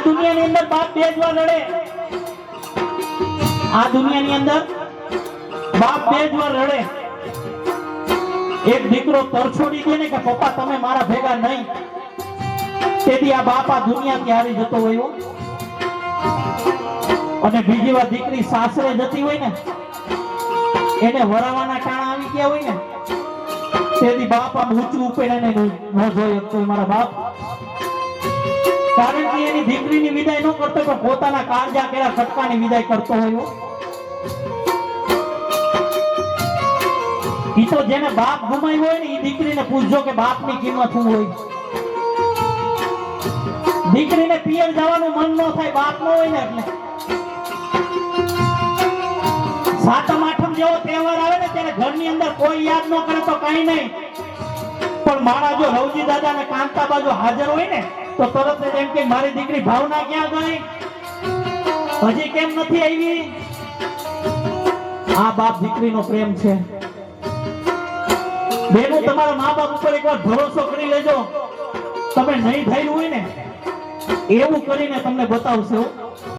દુનિયાની અંદર બાપ બે જ વાર રડે, આ દુનિયાની અંદર બાપ બે જ વાર રડે. એક દીકરો તરછોડી દે ને કે પપ્પા તમે મારા ભેગા નહીં, તેથી આ બાપ આ દુનિયાથી હારી જતો હોય. અને બીજી વાર દીકરી સાસરે જતી હોય ને, એને વરાવાના ટાણા આવી ગયા હોય ને, તેથી બાપ આમ ઊંચું ઉપેડીને ન જોઈ શકતો મારા બાપ. કારણ કે એની દીકરીની વિદાય ન કરતો પણ પોતાના કાળજા કેળા કટકાની વિદાય કરતો હોય. ઈ તો જેને બાપ ગુમાવ્યો હોય ને, ઈ દીકરીને પૂછજો કે બાપની કિંમત શું હોય. દીકરીને પિયર જવાનું મન ન થાય બાપ ન હોય ને એટલે. સાતમ આઠમ જેવો તહેવાર આવે ને ત્યારે ઘરની અંદર કોઈ યાદ ન કરે તો કઈ નહીં, પણ મારા જો રવજી દાદા ને કાંતા બાજુ હાજર હોય ને તો તરત જ એમ કે મારી દીકરી ભાવના ક્યાં ગઈ, હજી કેમ નથી આવી. આ બાપ દીકરીનો પ્રેમ છે. બેનો તમારા મા બાપ ઉપર એકવાર ભરોસો કરી લેજો, તમે નહીં થયેલું હોય ને એવું કરીને તમને બતાવશે.